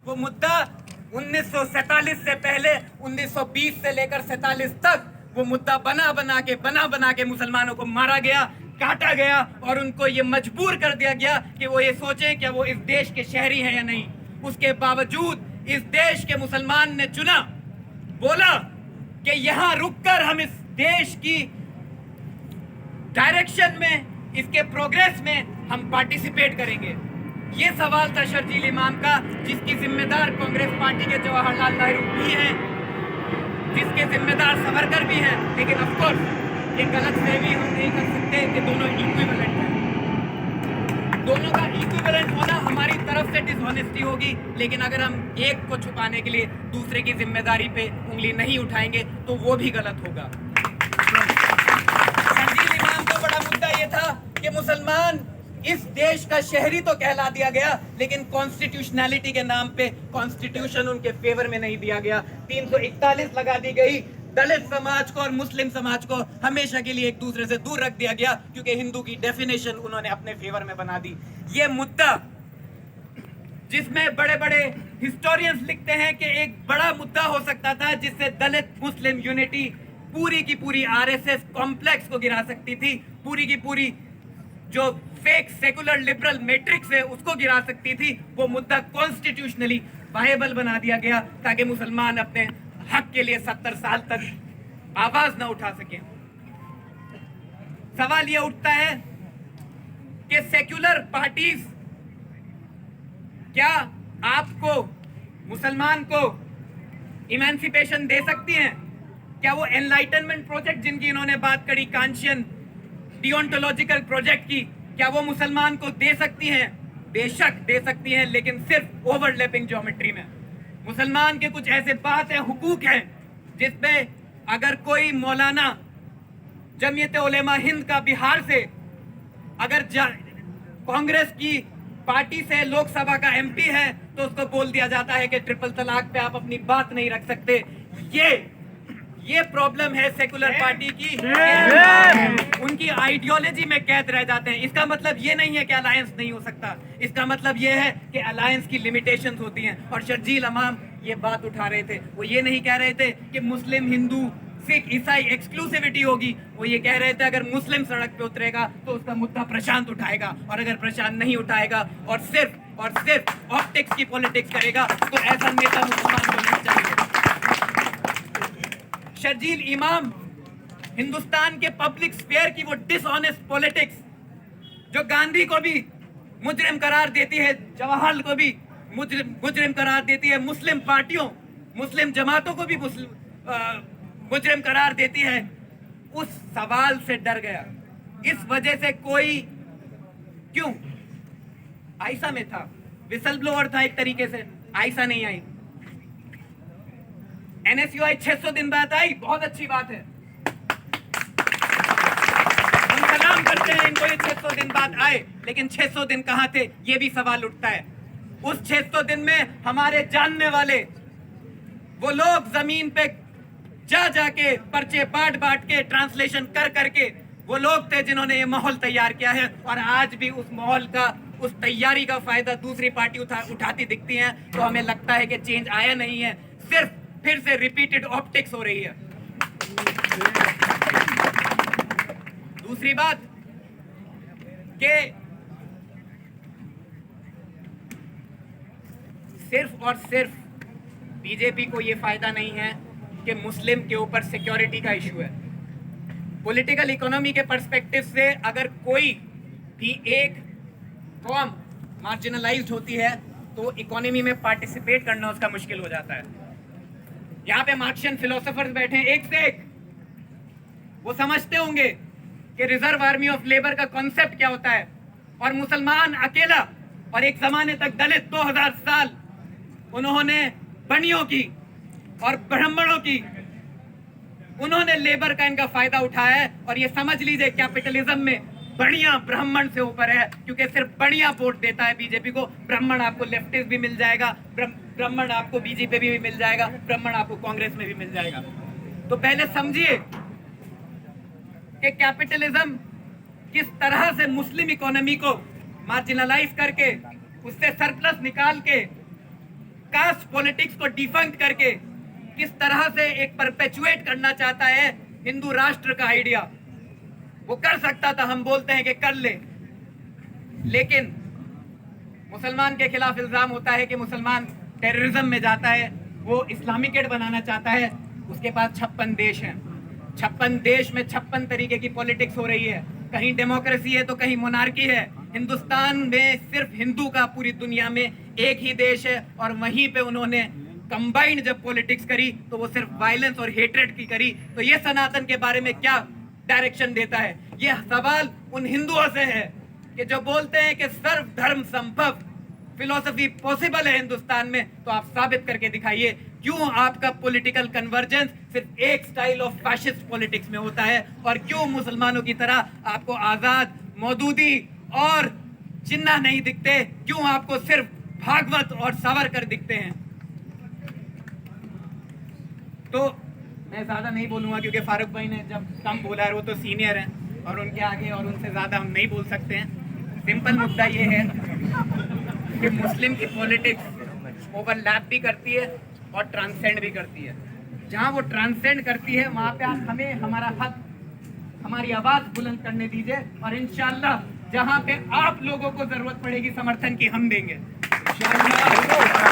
वो मुद्दा 1947 से पहले 1920 से लेकर 47 तक वो मुद्दा बना के मुसलमानों को मारा गया, काटा गया और उनको ये मजबूर कर दिया गया कि वो ये सोचें कि वो इस देश के शहरी हैं या नहीं। उसके बावजूद इस देश के मुसलमान ने चुना, बोला कि यहां रुककर हम इस देश की डायरेक्शन में, इसके प्रोग्रेस में हम पार्टिसिपेट करेंगे। ये सवाल था शर्जील इमाम का, जिसकी जिम्मेदार कांग्रेस पार्टी के जवाहरलाल नेहरू भी हैं, जिसके जिम्मेदार सावरकर भी हैं। लेकिन ऑफ कोर्स ये गलतफहमी हम नहीं कर सकते कि दोनों इक्विवेलेंट हैं। दोनों का इक्विवेलेंट होना हमारी तरफ से डिसऑनेस्टी होगी, लेकिन अगर हम एक को छुपाने के लिए दूसरे की जिम्मेदारी पे उंगली नहीं उठाएंगे तो वो भी गलत होगा। शर्जील इमाम को बड़ा मुद्दा ये था कि मुसलमान इस देश का शहरी तो कहला दिया गया, लेकिन कॉन्स्टिट्यूशनैलिटी के नाम पे कॉन्स्टिट्यूशन उनके फेवर में नहीं दिया गया। 341 लगा दी गई। दलित समाज को और मुस्लिम समाज को हमेशा के लिए एक दूसरे से दूर रख दिया गया, क्योंकि हिंदू की डेफिनेशन उन्होंने अपने फेवर में बना दी। ये मुद्दा जिसमें बड़े बड़े हिस्टोरियंस लिखते हैं कि एक बड़ा मुद्दा हो सकता था जिससे दलित मुस्लिम यूनिटी पूरी की पूरी आरएसएस कॉम्प्लेक्स को गिरा सकती थी, पूरी की पूरी जो फेक सेकुलर लिबरल मैट्रिक्स है उसको गिरा सकती थी। वो मुद्दा कॉन्स्टिट्यूशनली वायबल बना दिया गया ताकि मुसलमान अपने हक के लिए 70 साल तक आवाज न उठा सके। सवाल यह उठता है कि सेक्युलर पार्टीज क्या आपको, मुसलमान को इमेंसिपेशन दे सकती हैं? क्या वो एनलाइटनमेंट प्रोजेक्ट जिनकी इन्होंने बात करी, कांशियन डियोंटोलॉजिकल प्रोजेक्ट की, क्या वो मुसलमान को दे सकती हैं? बेशक दे सकती हैं, लेकिन सिर्फ ओवरलैपिंग ज्योमेट्री में। मुसलमान के कुछ ऐसे बात है, हुकूक हैं, जिसपे अगर कोई मौलाना जमीयत उलेमा हिंद का बिहार से अगर कांग्रेस की पार्टी से लोकसभा का एमपी है तो उसको बोल दिया जाता है कि ट्रिपल तलाक पे आप अपनी बात नहीं रख सकते। ये प्रॉब्लम है सेकुलर पार्टी की, उनकी आइडियोलॉजी में कैद रह जाते हैं। इसका मतलब ये नहीं है कि अलायंस नहीं हो सकता, इसका मतलब ये है कि अलायंस की लिमिटेशंस होती हैं। और शर्जील इमाम ये बात उठा रहे थे, वो ये नहीं कह रहे थे कि मुस्लिम, हिंदू, सिख, ईसाई एक्सक्लूसिविटी होगी। वो ये कह रहे थे अगर मुस्लिम सड़क पे उतरेगा तो उसका मुद्दा प्रशांत उठाएगा, और अगर प्रशांत नहीं उठाएगा और सिर्फ ऑप्टिक्स की पॉलिटिक्स करेगा तो ऐसा नेता मुसलमान को नहीं चाहिए। शर्जील इमाम हिंदुस्तान के पब्लिक स्फीयर की वो डिसऑनेस्ट पॉलिटिक्स जो गांधी को भी मुजरिम करार देती है, जवाहरलाल को भी मुजरिम करार देती है, मुस्लिम पार्टियों, मुस्लिम जमातों को भी मुजरिम करार देती है, उस सवाल से डर गया। इस वजह से कोई, क्यों आयशा में था, विसल ब्लोअर था एक तरीके से, आयशा नहीं आई। NSUI 600 दिन बाद आई, बहुत अच्छी बात है, हम सलाम करते हैं इनको, ये 600 दिन बाद आए, लेकिन 600 दिन कहां थे ये भी सवाल उठता है। उस 600 दिन में हमारे जानने वाले वो लोग जमीन पे जाके पर्चे बांट के ट्रांसलेशन करके वो लोग थे जिन्होंने ये माहौल तैयार किया है। और आज भी उस माहौल का, उस तैयारी का फायदा दूसरी पार्टी उठाती दिखती हैं। तो हमें लगता है कि चेंज आया नहीं है, सिर्फ फिर से रिपीटेड ऑप्टिक्स हो रही है। दूसरी बात कि सिर्फ और सिर्फ बीजेपी को यह फायदा नहीं है कि मुस्लिम के ऊपर सिक्योरिटी का इशू है। पॉलिटिकल इकोनॉमी के पर्सपेक्टिव से अगर कोई भी एक कौम मार्जिनलाइज्ड होती है तो इकोनॉमी में पार्टिसिपेट करना उसका मुश्किल हो जाता है। यहाँ पे मार्क्सियन फिलोसोफर्स बैठे हैं एक से एक, वो समझते होंगे कि रिजर्व आर्मी ऑफ लेबर का कॉन्सेप्ट क्या होता है, और मुसलमान अकेला और एक जमाने तक दलित 2000 साल उन्होंने बनियों की और ब्राह्मणों की, उन्होंने लेबर का इनका फायदा उठाया है। और ये समझ लीजिए कैपिटलिज्म में बढ़िया ब्राह्मण से ऊपर है, क्योंकि सिर्फ बढ़िया वोट देता है बीजेपी को। ब्राह्मण आपको लेफ्टिस्ट भी मिल जाएगा, ब्राह्मण आपको बीजेपी भी मिल जाएगा, ब्राह्मण आपको कांग्रेस में भी मिल जाएगा। तो पहले समझिए कि कैपिटलिज्म किस तरह से मुस्लिम इकोनॉमी को मार्जिनलाइज करके उससे सरप्लस निकाल के कास्ट पॉलिटिक्स को डिफंक्ट करके किस तरह से एक परपेचुएट करना चाहता है हिंदू राष्ट्र का आइडिया, वो कर सकता था, हम बोलते हैं कि कर ले। लेकिन मुसलमान के खिलाफ इल्जाम होता है कि मुसलमान टेररिज्म में जाता है, वो इस्लामिकेट बनाना चाहता है। उसके पास 56 देश हैं, 56 देश में 56 तरीके की पॉलिटिक्स हो रही है। कहीं डेमोक्रेसी है तो कहीं मोनार्की है। हिंदुस्तान में सिर्फ हिंदू का पूरी दुनिया में एक ही देश है, और वहीं पे उन्होंने कंबाइंड जब पॉलिटिक्स करी तो वो सिर्फ वायलेंस और हेट्रेड की करी। तो ये सनातन के बारे में क्या डायरेक्शन देता है? ये सवाल उन हिंदुओं से है कि जो बोलते हैं कि सर्व धर्म संभव फिलॉसफी पॉसिबल है हिंदुस्तान में, तो आप साबित करके दिखाइए क्यों आपका पॉलिटिकल कन्वर्जेंस सिर्फ एक स्टाइल ऑफ फैशिस्ट पॉलिटिक्स में होता है, और क्यों मुसलमानों की तरह आपको आजाद, मौदूदी और जिन्ना नहीं दिखते, क्यों आपको सिर्फ भागवत और सावरकर दिखते हैं। तो मैं ज्यादा नहीं बोलूंगा क्योंकि फारूक भाई ने जब कम बोला है, वो तो सीनियर हैं और उनके आगे और उनसे ज्यादा हम नहीं बोल सकते हैं। सिंपल मुद्दा ये है कि मुस्लिम की पॉलिटिक्स ओवरलैप भी करती है और ट्रांसेंड भी करती है। जहां वो ट्रांसेंड करती है वहां पे आप हमें हमारा हक, हमारी आवाज बुलंद करने दीजिए, और इंशाल्लाह जहां पे आप लोगों को जरूरत पड़ेगी समर्थन की, हम देंगे इंशाल्लाह।